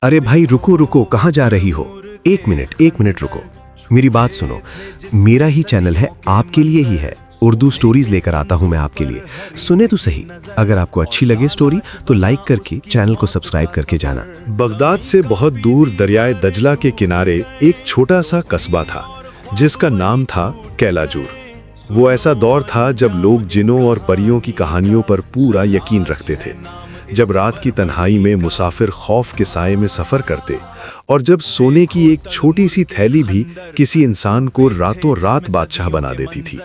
अरे भाई रुको रुको, कहाँ जा रही हो? एक मिनट रुको, मेरी बात सुनो। मेरा ही चैनल है, आपके लिए ही है। उर्दू स्टोरीज लेकर आता हूं मैं आपके लिए। सुने तो सही। अगर आपको अच्छी लगे स्टोरी तो लाइक करके चैनल को सब्सक्राइब करके जाना। बगदाद से बहुत दूर दरियाए दजला के किनारे एक छोटा सा कस्बा था जिसका नाम था कैलाजूर। वो ऐसा दौर था जब लोग जिनों और परियों की कहानियों पर पूरा यकीन रखते थे, जब रात की तन्हाई में मुसाफिर खौफ के साए में सफर करते और जब सोने की एक छोटी सी थैली भी किसी इंसान को रातों रात बादशाह बना देती थी।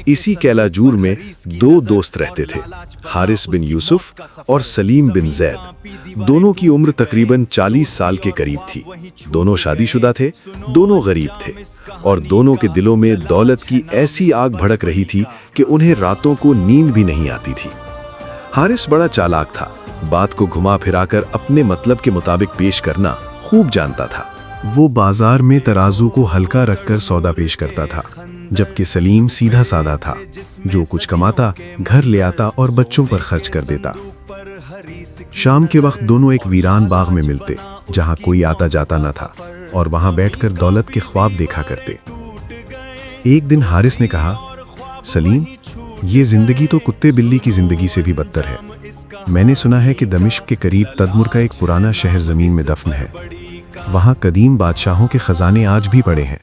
इसी कैलाजूर में दो दोस्त रहते थे, हारिस बिन यूसुफ और सलीम बिन जैद। दोनों की उम्र तकरीबन 40 साल के करीब थी। दोनों शादीशुदा थे, दोनों गरीब थे और दोनों के दिलों में दौलत की ऐसी आग भड़क रही थी कि उन्हें रातों को नींद भी नहीं आती थी। हारिस बड़ा चालाक था, बात को घुमा फिराकर अपने मतलब के मुताबिक पेश करना खूब जानता था। वो बाजार में तराजू को हल्का रखकर सौदा पेश करता था, जबकि सलीम सीधा साधा था, जो कुछ कमाता घर ले आता और बच्चों पर खर्च कर देता। शाम के वक्त दोनों एक वीरान बाग में मिलते, जहां कोई आता जाता न था, और वहां बैठकर दौलत के ख्वाब देखा करते। एक दिन हारिस ने कहा, सलीम, ये जिंदगी तो कुत्ते बिल्ली की जिंदगी से भी बदतर है। मैंने सुना है कि दमिश्क के करीब तदमुर का एक पुराना शहर जमीन में दफन है। वहां कदीम बादशाहों के खजाने आज भी पड़े हैं।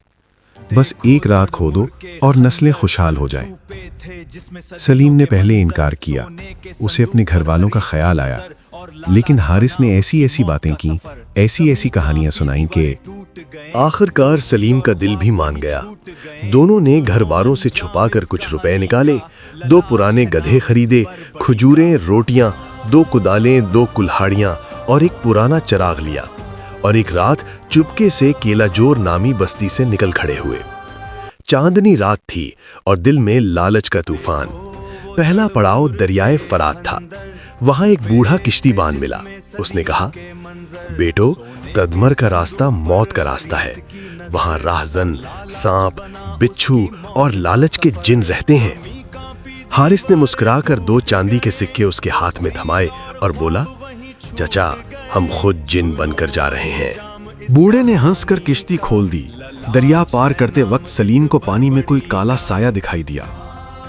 बस एक रात खोदो और नस्लें खुशहाल हो जाएं। सलीम ने पहले इनकार किया, उसे अपने घर वालों का ख्याल आया, लेकिन हारिस ने ऐसी ऐसी बातें की, ऐसी ऐसी कहानियां सुनाई कि आखिरकार सलीम का दिल भी मान गया। दोनों ने घर वालों से छुपाकर कुछ रुपए निकाले, 2 पुराने गधे खरीदे, खजूरें, रोटियां, 2 कुदालें, 2 कुल्हाड़ियां और एक पुराना चिराग लिया, और एक रात चुपके से केलाजोर नामी बस्ती से निकल खड़े हुए। चांदनी रात थी और दिल में लालच का तूफान। पहला पड़ाव दरियाए फरात था। वहां एक बूढ़ा किश्तीबान मिला। उसने कहा, बेटो, तदमर का रास्ता मौत का रास्ता है। वहां राहजन, सांप, बिच्छू और लालच के जिन रहते हैं। हारिस ने मुस्कुराकर 2 चांदी के सिक्के उसके हाथ में थमाए और बोला, चचा, हम खुद जिन बनकर जा रहे हैं। बूढ़े ने हंसकर किश्ती खोल दी। दरिया पार करते वक्त सलीम को पानी में कोई काला साया दिखाई दिया।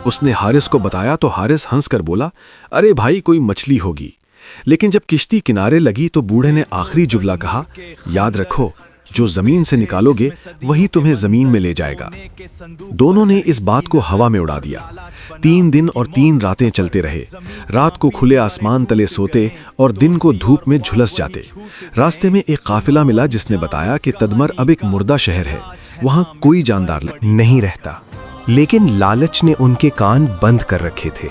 उसने हारिस को बताया तो हारिस हंसकर बोला, अरे भाई, कोई मछली होगी। लेकिन जब किश्ती किनारे लगी तो बूढ़े ने आखिरी जुमला कहा, याद रखो, जो जमीन से निकालोगे वही तुम्हें जमीन में ले जाएगा। दोनों ने इस बात को हवा में उड़ा दिया। 3 दिन और 3 रातें चलते रहे। रात को खुले आसमान तले सोते और दिन को धूप में झुलस जाते। रास्ते में एक काफिला मिला जिसने बताया कि तदमर अब एक मुर्दा शहर है, वहां कोई जानदार नहीं रहता। लेकिन लालच ने उनके कान बंद कर रखे थे।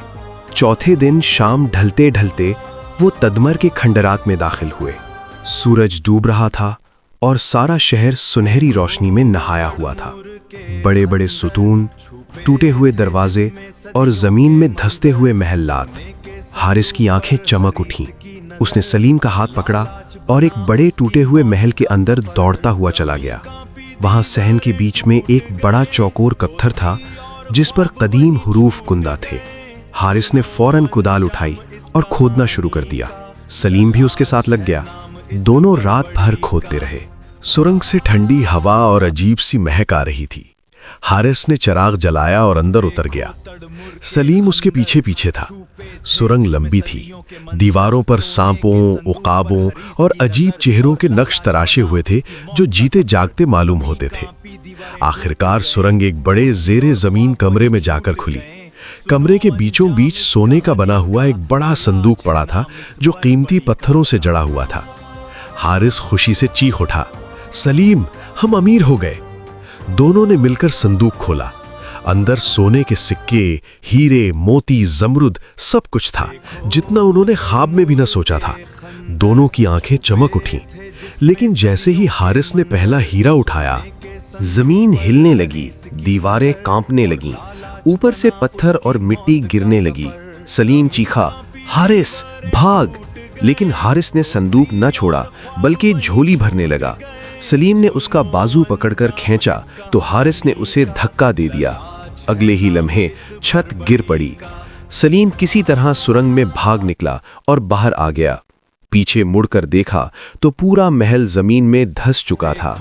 चौथे दिन शाम ढलते ढलते वो तदमर के खंडरात में दाखिल हुए। सूरज डूब रहा था और सारा शहर सुनहरी रोशनी में नहाया हुआ था। बड़े बड़े सुतून, टूटे हुए दरवाजे और जमीन में धंसते हुए महल्लात। हारिस की आंखें चमक उठीं। उसने सलीम का हाथ पकड़ा और एक बड़े टूटे हुए महल के अंदर दौड़ता हुआ चला गया। वहां सहन के बीच में एक बड़ा चौकोर पत्थर था जिस पर कदीम हुरूफ कुंदा थे। हारिस ने फौरन कुदाल उठाई और खोदना शुरू कर दिया। सलीम भी उसके साथ लग गया। दोनों रात भर खोदते रहे। सुरंग से ठंडी हवा और अजीब सी महक आ रही थी। हारिस ने चिराग जलाया और अंदर उतर गया। सलीम उसके पीछे पीछे था। सुरंग लंबी थी। दीवारों पर सांपों, उकाबों और अजीब चेहरों के नक्श तराशे हुए थे जो जीते जागते मालूम होते थे। आखिरकार सुरंग एक बड़े जेरे जमीन कमरे में जाकर खुली। कमरे के बीचों बीच सोने का बना हुआ एक बड़ा संदूक पड़ा था जो कीमती पत्थरों से जड़ा हुआ था। हारिस खुशी से चीख उठा, सलीम, हम अमीर हो गए। दोनों ने मिलकर संदूक खोला। अंदर सोने के सिक्के, हीरे, मोती, जमरुद सब कुछ था, जितना उन्होंने ख्वाब में भी न सोचा था। दोनों की आंखें चमक उठीं। लेकिन जैसे ही हारिस ने पहला हीरा उठाया, जमीन हिलने लगी, दीवारें कांपने लगीं, ऊपर से पत्थर और मिट्टी गिरने लगी। सलीम चीखा, हारिस, भाग! लेकिन हारिस ने संदूक न छोड़ा, बल्कि झोली भरने लगा। सलीम ने उसका बाजू पकड़कर खींचा तो हारिस ने उसे धक्का दे दिया। अगले ही लम्हे छत गिर पड़ी। सलीम किसी तरह सुरंग में भाग निकला और बाहर आ गया। पीछे मुड़कर देखा तो पूरा महल जमीन में धंस चुका था।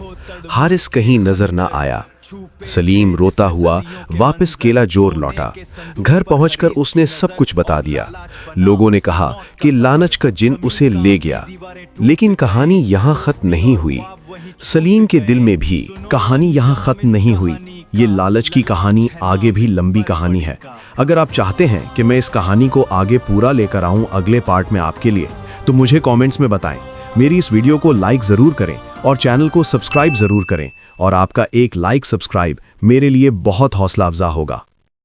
हारिस कहीं नजर न आया। सलीम रोता हुआ वापस केला जोर लौटा। घर पहुंचकर उसने सब कुछ बता दिया। लोगों ने कहा कि लालच का जिन उसे ले गया। लेकिन कहानी यहाँ खत्म नहीं हुई। सलीम के दिल में भी कहानी यहाँ खत्म नहीं हुई। ये लालच की कहानी आगे भी लंबी कहानी है। अगर आप चाहते हैं कि मैं इस कहानी को आगे पूरा लेकर आऊं अगले पार्ट में आपके लिए, तो मुझे कमेंट्स में बताएं। मेरी इस वीडियो को लाइक ज़रूर करें और चैनल को सब्सक्राइब ज़रूर करें। और आपका एक लाइक सब्सक्राइब मेरे लिए बहुत हौसला अफजा होगा।